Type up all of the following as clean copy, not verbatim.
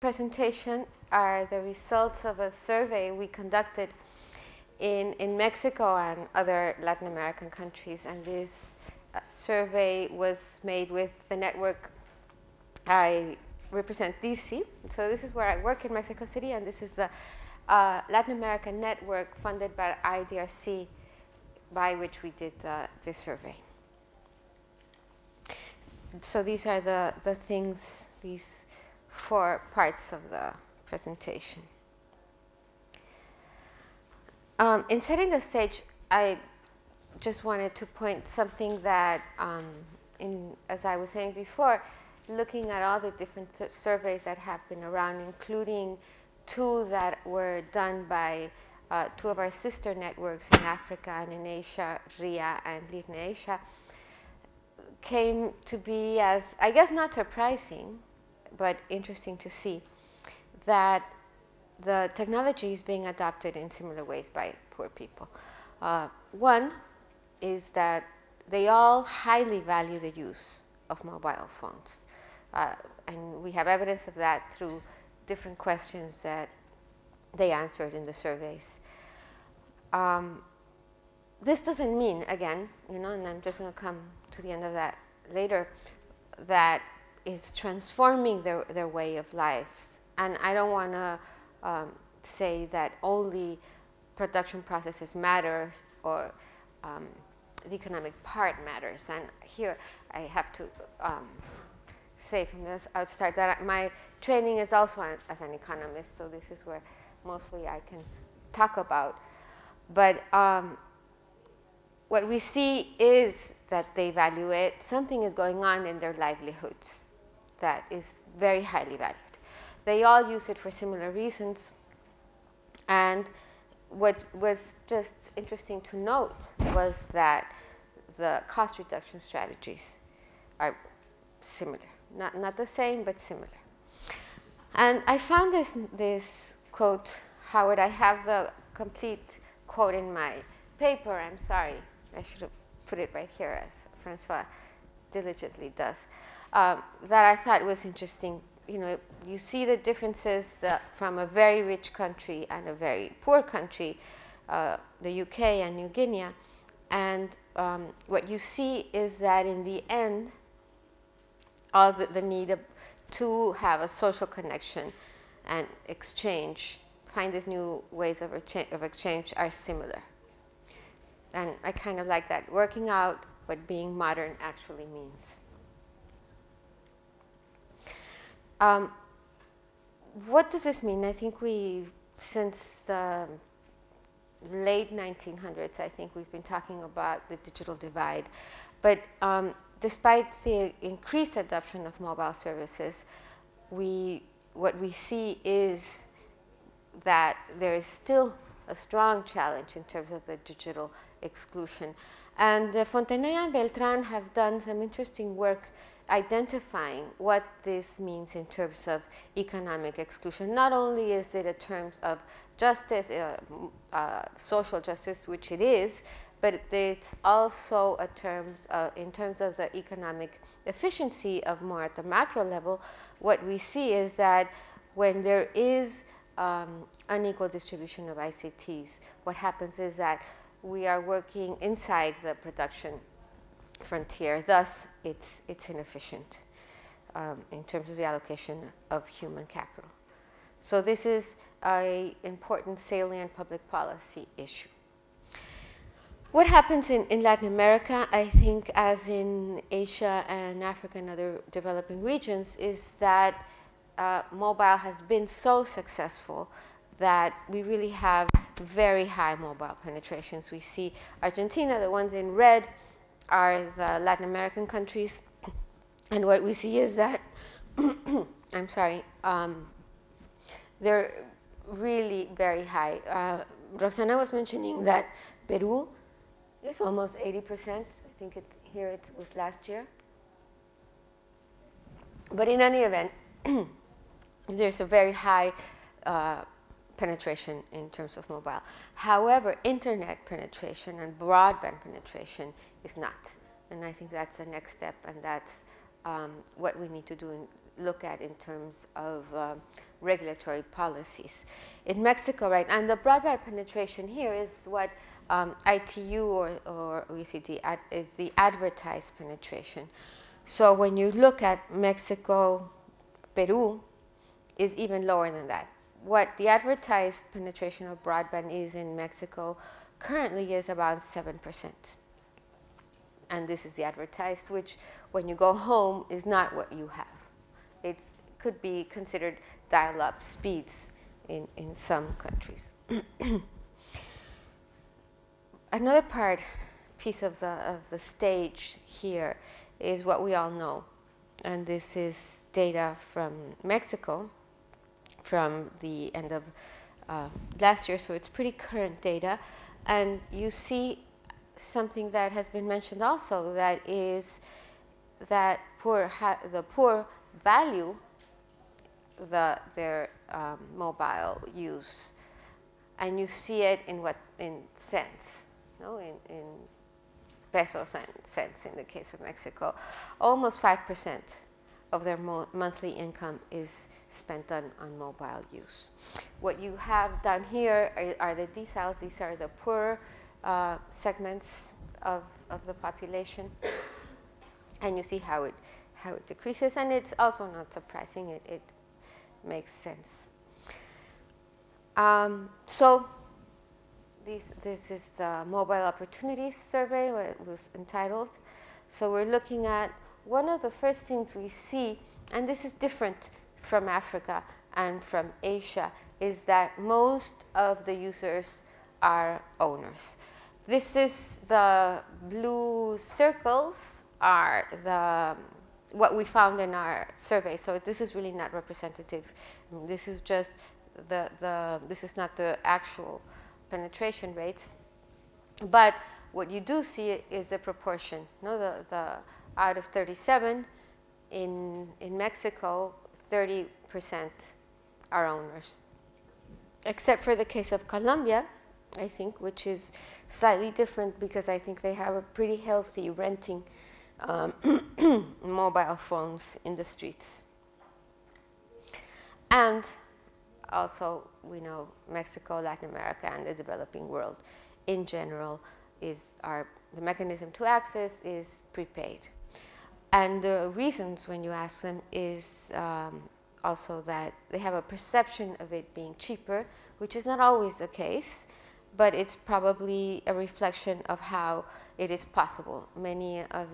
presentation are the results of a survey we conducted in Mexico and other Latin American countries. And this survey was made with the network I represent, DIRCI. So this is where I work in Mexico City, and this is the Latin American network funded by IDRC, by which we did this survey. So these are the things, these 4 parts of the presentation. In setting the stage, I just wanted to point something that, as I was saying before, looking at all the different surveys that have been around, including 2 that were done by 2 of our sister networks in Africa and in Asia, RIA and Leading Asia, came to be as, I guess, not surprising, but interesting to see that the technology is being adopted in similar ways by poor people. One is that they all highly value the use of mobile phones. And we have evidence of that through different questions that they answered in the surveys. This doesn't mean, again, and I'm just going to come to the end of that later, that is transforming their way of lives. And I don't want to say that only production processes matter or the economic part matters. And here I have to say from this outstart that my training is also as an economist, so this is where mostly I can talk about. But what we see is that they value it. Something is going on in their livelihoods that is very highly valued. They all use it for similar reasons. And what was just interesting to note was that the cost reduction strategies are similar. Not the same, but similar. And I found this quote, Howard. I have the complete quote in my paper. I'm sorry. I should have put it right here, as Francois diligently does. That I thought was interesting. You see the differences from a very rich country and a very poor country, the UK and New Guinea. And what you see is that in the end, all the need to have a social connection and exchange, find these new ways of exchange are similar. And I kind of like that, working out what being modern actually means. What does this mean? I think since the late 1900s, I think we've been talking about the digital divide. But despite the increased adoption of mobile services, what we see is that there is still a strong challenge in terms of the digital exclusion. And Fontenay and Beltran have done some interesting work identifying what this means in terms of economic exclusion. Not only is it in terms of justice, social justice, which it is, but it's also in terms of the economic efficiency of more at the macro level. What we see is that when there is unequal distribution of ICTs, what happens is that we are working inside the production frontier. Thus, it's inefficient in terms of the allocation of human capital. So this is an important salient public policy issue. What happens in Latin America, I think, as in Asia and Africa and other developing regions, is that mobile has been so successful that we really have very high mobile penetrations. We see Argentina, the ones in red, are the Latin American countries. And what we see is that, I'm sorry, they're really very high. Roxana was mentioning that Peru is almost 80%. I think here it was last year. But in any event, there's a very high penetration in terms of mobile. However, internet penetration and broadband penetration is not. And I think that's the next step, and that's what we need to do look at in terms of regulatory policies. In Mexico, right, and the broadband penetration here is what ITU or OECD is the advertised penetration. So when you look at Mexico, Peru is even lower than that. What the advertised penetration of broadband is in Mexico currently is about 7%. And this is the advertised, which when you go home is not what you have. It could be considered dial-up speeds in some countries. Another piece of the stage here is what we all know. And this is data from Mexico from the end of last year, so it's pretty current data. And you see something that has been mentioned also, that is that the poor value their mobile use, and you see it in cents, in pesos and cents in the case of Mexico. Almost 5% of their monthly income is spent on mobile use. What you have done here are the deciles. These are the poor segments of the population, and you see how it decreases, and it's also not surprising. It makes sense. So this is the Mobile Opportunities Survey, what it was entitled. So we're looking at one of the first things we see, and this is different from Africa and from Asia, is that most of the users are owners. This is the blue circles are what we found in our survey. So this is really not representative. I mean, this is just this is not the actual penetration rates. But what you do see is a proportion. The out of 37 in Mexico, 30% are owners. Except for the case of Colombia, I think, which is slightly different because I think they have a pretty healthy renting mobile phones in the streets. And also, we know Mexico, Latin America, and the developing world in general the mechanism to access is prepaid. And the reasons, when you ask them, is also that they have a perception of it being cheaper, which is not always the case, but it's probably a reflection of how it is possible. Many of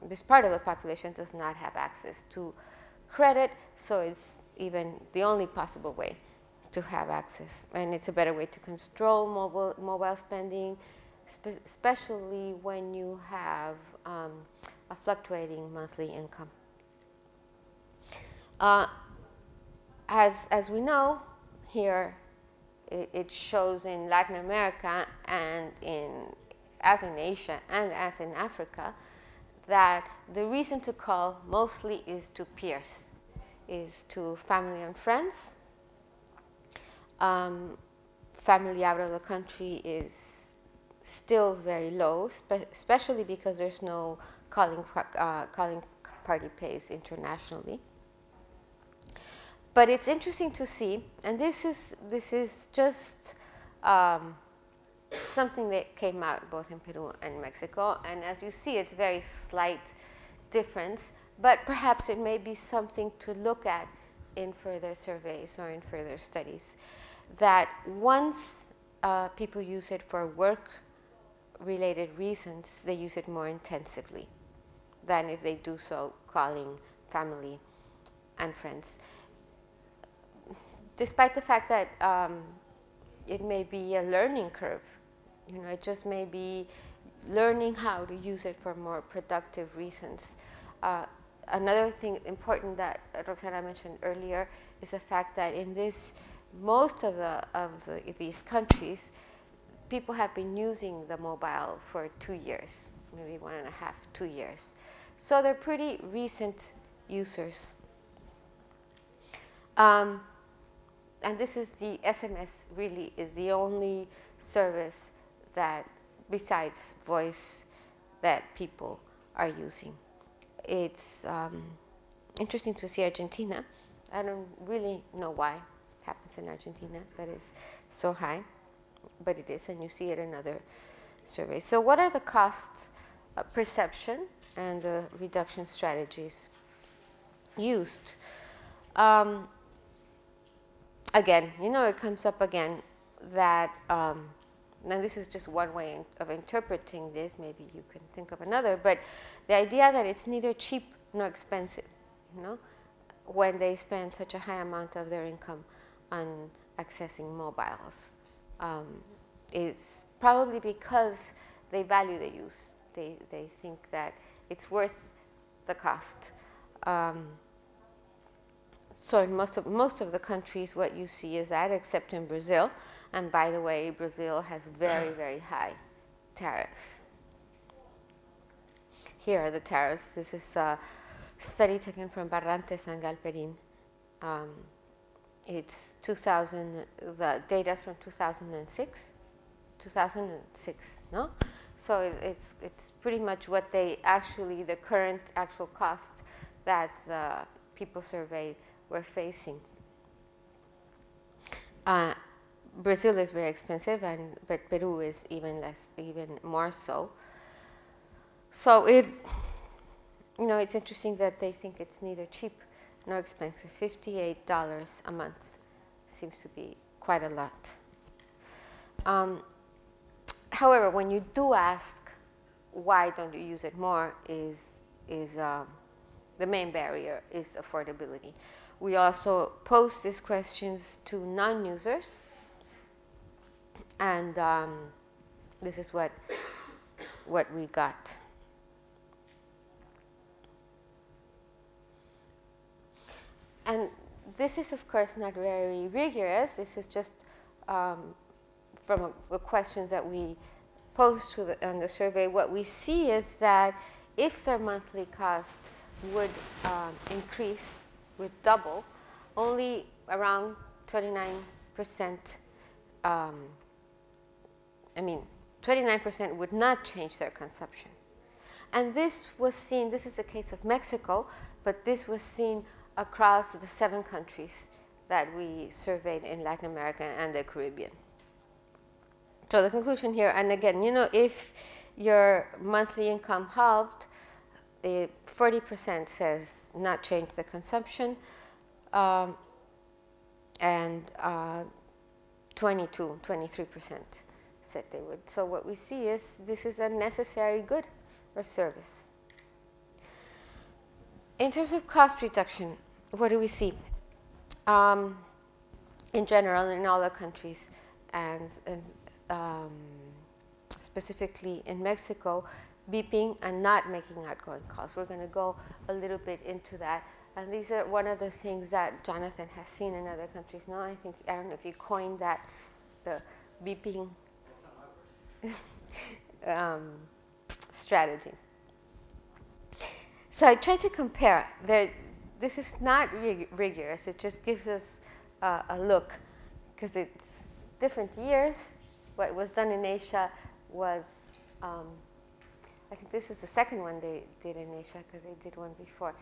this part of the population does not have access to credit, so it's even the only possible way to have access. And it's a better way to control mobile spending, especially when you have a fluctuating monthly income. As we know, here it shows in Latin America and as in Asia and as in Africa, that the reason to call mostly is to peers, is to family and friends. Family out of the country is still very low, especially because there's no calling party pays internationally. But it's interesting to see, and this is just something that came out both in Peru and Mexico, and as you see, it's very slight difference, but perhaps it may be something to look at in further surveys or in further studies, that once people use it for work-related reasons, they use it more intensively than if they do so calling family and friends. Despite the fact that it may be a learning curve, it just may be learning how to use it for more productive reasons. Another thing important that Roxana mentioned earlier is the fact that in most of these countries, people have been using the mobile for 2 years, maybe 1.5, 2 years. So they're pretty recent users. And this is the SMS really is the only service that, besides voice, that people are using. It's interesting to see Argentina. I don't really know why it happens in Argentina that is so high, but it is, and you see it in other surveys. So what are the costs, perception, and the reduction strategies used? Again, it comes up again that, now this is just one way of interpreting this, maybe you can think of another, but the idea that it's neither cheap nor expensive, when they spend such a high amount of their income on accessing mobiles, is probably because they value the use. They think that it's worth the cost. So in most of the countries, what you see is that, except in Brazil. And by the way, Brazil has very, very high tariffs. Here are the tariffs. This is a study taken from Barrantes and Galperin. It's 2000, the data is from 2006, no? So it's pretty much what they actually, the current actual cost that the people surveyed were facing. Brazil is very expensive, but Peru is even more so. So it's interesting that they think it's neither cheap nor expensive. $58 a month seems to be quite a lot. However, when you do ask why don't you use it more, the main barrier is affordability. We also pose these questions to non-users, and this is what we got. And this is, of course, not very rigorous. This is just from the questions that we posed on the survey. What we see is that if their monthly cost would increase, would double, only around 29%, 29% would not change their consumption. And this was seen, this is the case of Mexico, but this was seen across the 7 countries that we surveyed in Latin America and the Caribbean. So the conclusion here, and again, if your monthly income halved, 40% says not change the consumption, and 23% said they would. So what we see is this is a necessary good or service. In terms of cost reduction, what do we see? In general, in all the countries, and specifically in Mexico, beeping and not making outgoing calls. We're going to go a little bit into that. And these are one of the things that Jonathan has seen in other countries. No, I don't know if you coined that, the beeping strategy. So I tried to compare. This is not rigorous. It just gives us a look, because it's different years. What was done in Asia was, I think this is the second one they did in Asia, because they did one before.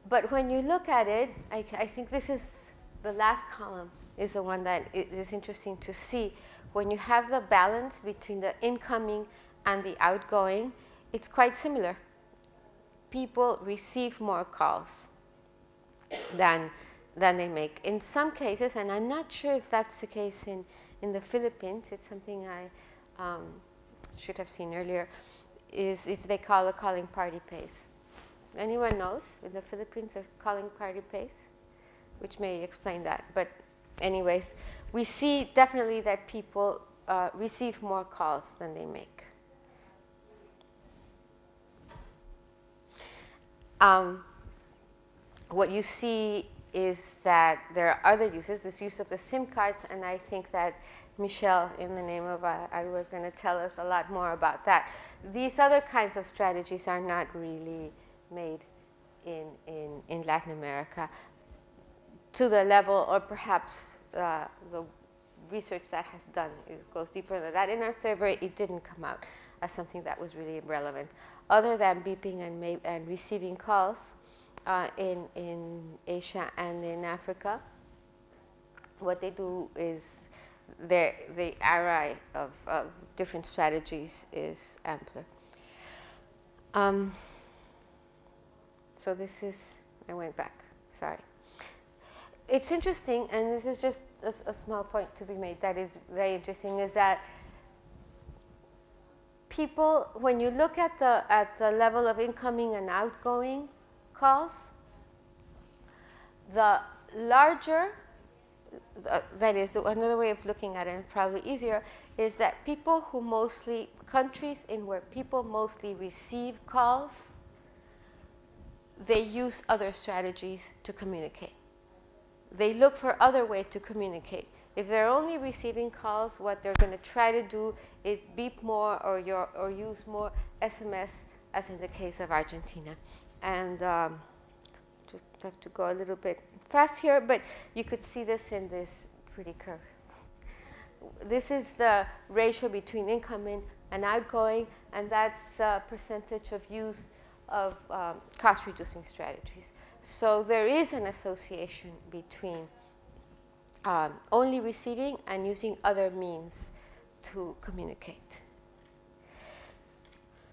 But when you look at it, I think this is the last column is the one that is interesting to see. When you have the balance between the incoming and the outgoing, it's quite similar. People receive more calls than they make. In some cases, and I'm not sure if that's the case in the Philippines, it's something I should have seen earlier, is if they call, a calling party pays. Anyone knows? In the Philippines, there's calling party pays, which may explain that. But anyways, we see definitely that people receive more calls than they make. What you see is that there are other uses, this use of the SIM cards, and I think that Michelle, in the name of I was going to tell us a lot more about that. These other kinds of strategies are not really made in Latin America to the level, or perhaps the research that has done, it goes deeper than that. In our survey, it didn't come out as something that was really relevant. Other than beeping and receiving calls, in Asia and in Africa, what they do is the array of different strategies is ampler. So this is, I went back, sorry. It's interesting, and this is just a small point to be made that is very interesting, is that people, when you look at the level of incoming and outgoing calls, the larger, that is another way of looking at it, and probably easier, is that people who mostly, countries in where people mostly receive calls, they use other strategies to communicate. They look for other ways to communicate. If they're only receiving calls, what they're going to try to do is beep more or use more SMS, as in the case of Argentina. And just have to go a little bit fast here, but you could see this in this pretty curve. This is the ratio between incoming and outgoing, and that's the percentage of use of cost-reducing strategies. So there is an association between only receiving and using other means to communicate.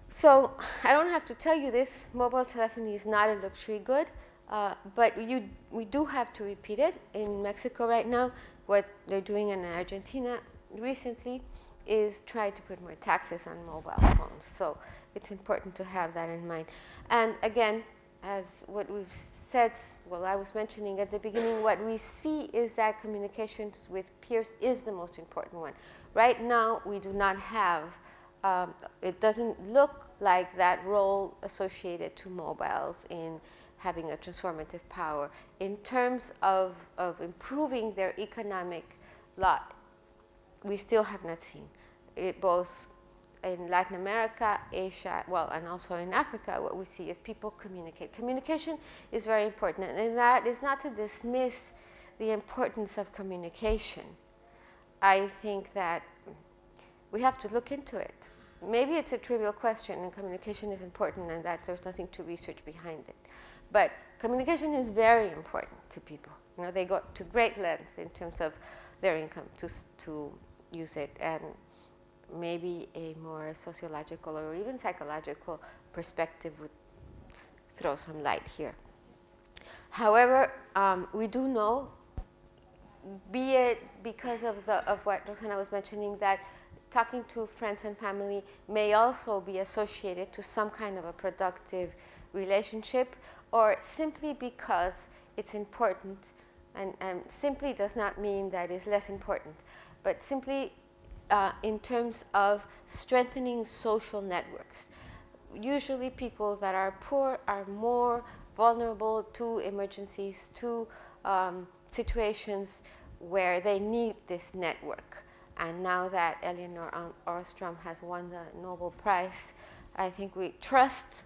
So I don't have to tell you this, mobile telephony is not a luxury good, but we do have to repeat it. In Mexico right now, what they're doing in Argentina recently is try to put more taxes on mobile phones. So it's important to have that in mind. And again, as what we've said, well, I was mentioning at the beginning, what we see is that communications with peers is the most important one. Right now, we do not have, it doesn't look like that role associated to mobiles in having a transformative power. In terms of improving their economic lot, we still have not seen it, both in Latin America, Asia, well, and also in Africa. What we see is people communicate. Communication is very important, and that is not to dismiss the importance of communication. I think that we have to look into it. Maybe it's a trivial question, and communication is important, and that there's nothing to research behind it. But communication is very important to people. You know, they go to great lengths in terms of their income to use it, and maybe a more sociological or even psychological perspective would throw some light here. However, we do know, be it because of what Rosana was mentioning, that talking to friends and family may also be associated to some kind of a productive relationship, or simply because it's important, and simply does not mean that it's less important, but simply in terms of strengthening social networks. Usually people that are poor are more vulnerable to emergencies, to situations where they need this network. And now that Elinor Ostrom has won the Nobel Prize, I think we trust,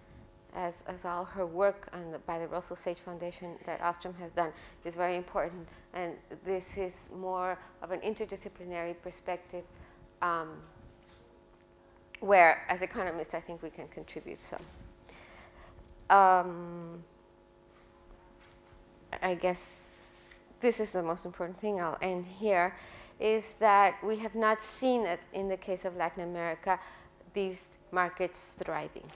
as all her work by the Russell Sage Foundation that Ostrom has done is very important. And this is more of an interdisciplinary perspective where, as economists, I think we can contribute some. I guess this is the most important thing. I'll end here, is that we have not seen it in the case of Latin America, these markets thriving.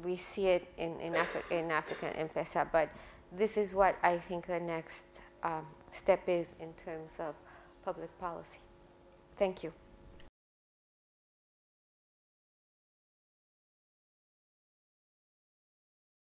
We see it in Africa and M-Pesa, but this is what I think the next step is in terms of public policy. Thank you.